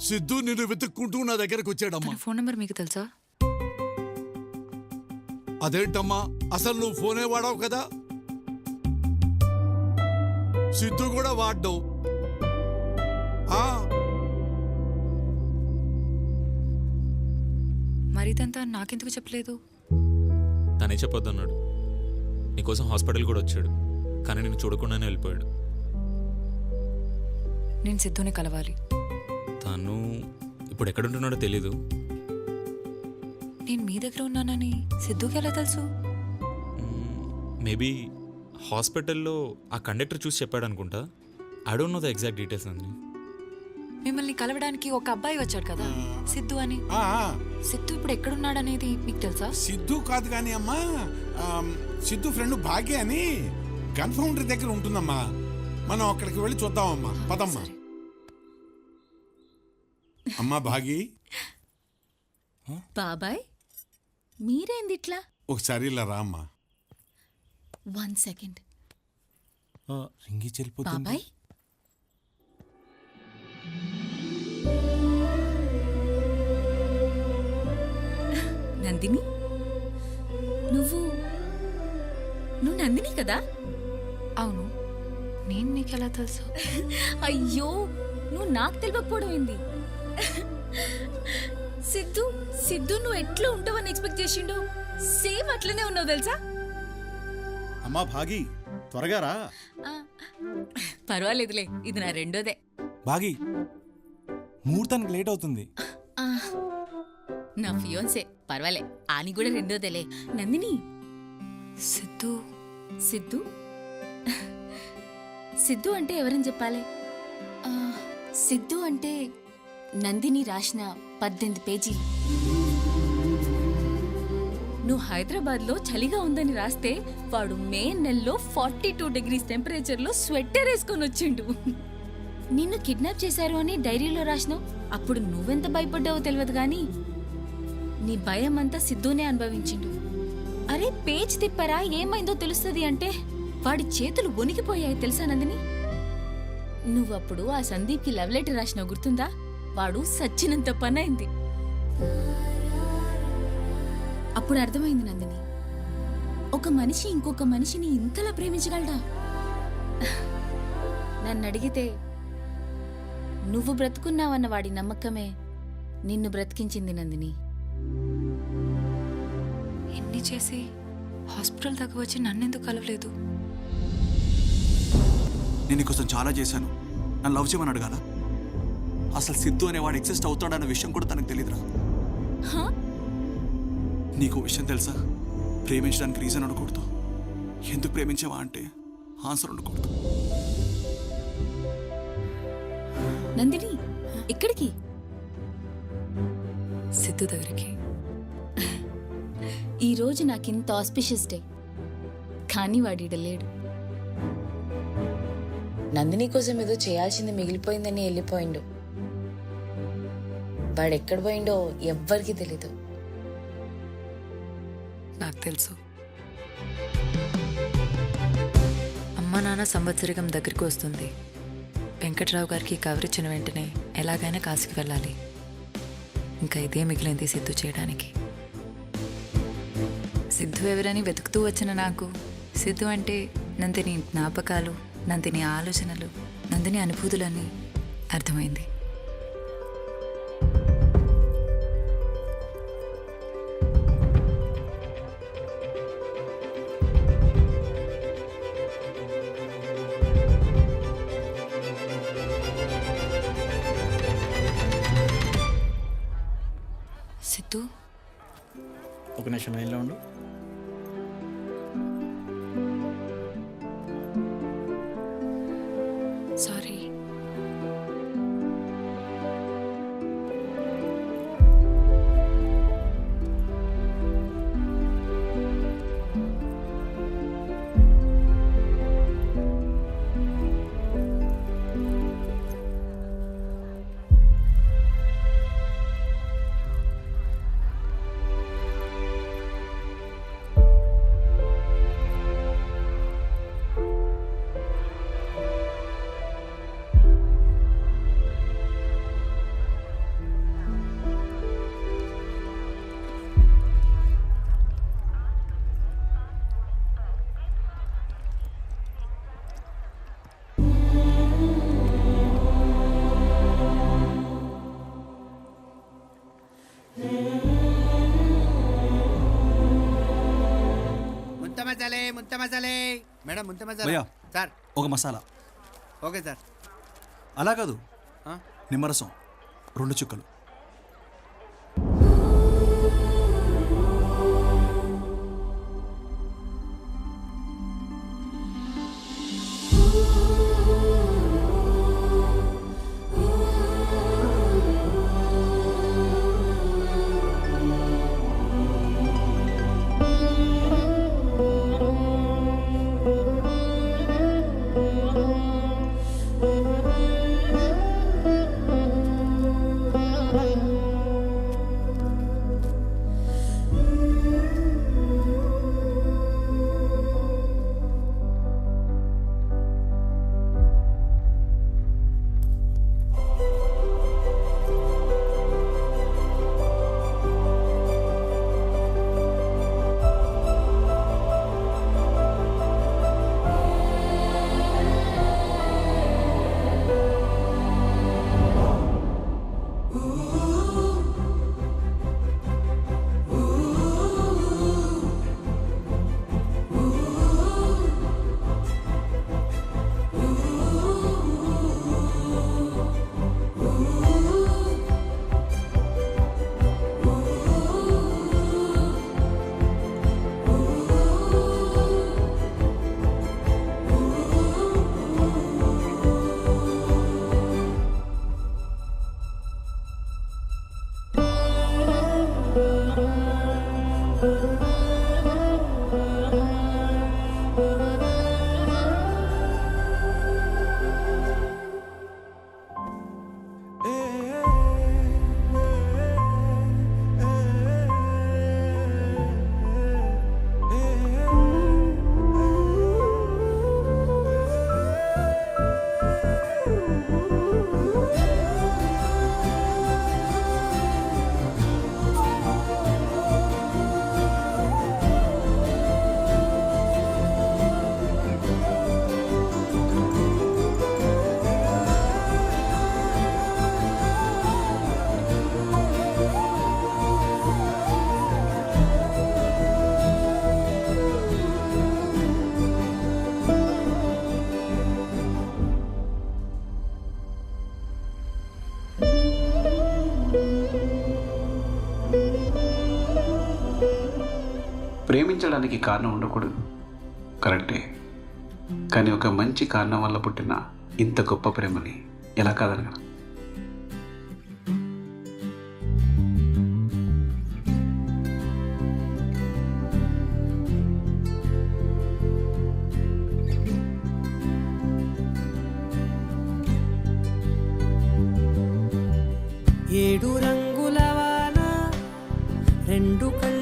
సిద్ధు నిన్ను వెతుక్కుంటూ నా దగ్గరకు వచ్చాడమ్మా. తన ఫోన్ నంబర్ మీకు తెలుసా? అదేంటమ్మా, అసలు నువ్వు ఫోనే వాడావు కదా? సిద్ధు కూడా వాడ్డావు. మరిదంతా నాకెందుకు చెప్పలేదు? తనే చెప్పొద్దన్నాడు. నీకోసం హాస్పిటల్ కూడా వచ్చాడు, కానీ నేను చూడకుండానే వెళ్ళిపోయాడు. నేను సిద్ధుని కలవాలి. తను ఇప్పుడు ఎక్కడుంటున్నాడో తెలీదు. నేను మీ దగ్గర ఉన్నానని సిద్ధుకి ఎలా తెలుసు? మేబీ హాస్పిటల్లో ఆ కండక్టర్ చూసి చెప్పాడు అనుకుంటా. I don't know the exact details అండి. మిమ్మల్ని కలవడానికి ఒక అబ్బాయి వచ్చాడు కదా, సిద్ధు అని. సిద్ధు ఇప్పుడు ఎక్కడున్నాడనేది మీకు తెలుసా? సిద్ధు కాదు కానీ అమ్మా, సిద్ధు ఫ్రెండ్ భాగ్య అని గన్ ఫౌండరీ దగ్గర ఉంటుందమ్మా. మనం అక్కడికి వెళ్ళి చూద్దామమ్మా, పదమ్మా. అమ్మా భాగి. బాబాయ్ మీరేంది ఇట్లా? ఒకసారి ఇలా రా అమ్మా. 1 సెకండ్. రింగి చెల్లిపోతుంది. బాబాయ్ నందిని, నువ్వు నందిని కదా? అవును. నేను నీకెలా తెలుసు? అయ్యో, నువ్వు నాకు తెలియకపోవడం ఏంది? సిద్ధు నువ్వు ఎట్లా ఉంటావని ఎక్స్పెక్ట్ చేసిండు, సేమ్ అట్లనే ఉన్నావు తెలుసా? అమ్మా భాగి, త్వరగా రా. పర్వాలేదులే, ఇది నా రెండోదే. భాగి, ముహూర్తానికి లేట్ అవుతుంది. నా ఫియోన్సే, పర్వాలే, ఆని కూడా రెండోదేలే. నందిని. సిద్ధు సిద్ధు సిద్ధు అంటే ఎవరని చెప్పాలి? సిద్ధు అంటే నందిని రాసిన 18 పేజీలు. నువ్వు హైదరాబాద్లో చలిగా ఉందని రాస్తే వాడు మే నెలలో 42 డిగ్రీస్ టెంపరేచర్లో స్వెట్టర్ వేసుకొని వచ్చిండు. నిన్ను కిడ్నాప్ చేశారు అని డైరీలో రాసినావు. అప్పుడు నువ్వెంత భయపడ్డావో తెలియదు గాని నీ భయం అంతా సిద్ధునే అనుభవించిండు. అరే పేజ్ తిప్పరా, ఏమైందో తెలుస్తుంది అంటే వాడి చేతులు వణికిపోయాయి తెలుసా నందిని? నువ్వప్పుడు ఆ సందీప్కి లవ్ లెటర్ రాసినావు గుర్తుందా? వాడు సచ్చినంత పనైంది. అప్పుడు అర్థమైంది నందిని, ఒక మనిషి ఇంకొక మనిషిని ఇంతలా ప్రేమించగలడా? నన్ను అడిగితే నువ్వు బ్రతుకున్నావన్న వాడి నమ్మకమే నిన్ను బ్రతికించింది నందిని. ఎన్ని చేసి హాస్పిటల్ దాకా వచ్చి నన్నెందుకు కలవలేదు? నేను నీకోసం చాలా చేశాను. నన్ను లవ్ చేయమని అడగాల? అసలు సిద్ధు అనేవాడు ఎగ్జిస్ట్ అవుతాడన్న విషయం కూడా తనకు తెలియదురా. నీకు విషయం తెలుసా? ప్రేమించడానికి రీజన్ ఉండకూడదు. ఎందుకు ప్రేమించావా అంటే ఆన్సర్ ఉండకూడదు. నందిని ఎక్కడికి? సిద్ధు దగ్గరికి. ఈరోజు నాకింత ఆస్పిషియస్ డే, కానీ వాడిడ లేడు. నందిని కోసం ఏదో చేయాల్సింది మిగిలిపోయిందని వెళ్ళిపోయిండు. వాడెక్కడ పోయిండో ఎవ్వరికి తెలీదు. నాకు తెలుసు. అమ్మ నాన్న సంవత్సరికం దగ్గరికి వస్తుంది. వెంకట్రావు గారికి కవర్ ఇచ్చిన వెంటనే ఎలాగైనా కాశీకి వెళ్ళాలి. ఇంకా ఇదే మిగిలింది సిద్ధు చేయడానికి. సిద్ధు ఎవరని వెతుకుతూ వచ్చిన నాకు సిద్ధు అంటే నందిని జ్ఞాపకాలు, నందిని ఆలోచనలు, నందిని అనుభూతులని అర్థమైంది. సిద్ధు, ఒక నిమిషం లైన్లో ఉండు. సారీ. ముంత మసాలే మేడం ముంత భయ్యా. మసాలా సార్. ఒక మసాలా. Okay sir. అలా కాదు, ఆ? నిమ్మరసం 2 చుక్కలు. ప్రేమించడానికి కారణం ఉండకూడదు, కరెక్టే. కానీ ఒక మంచి కారణం వల్ల పుట్టిన ఇంత గొప్ప ప్రేమని ఎలా కాదనగలం? ఏడు రంగుల వాన రెండు కళ్ళ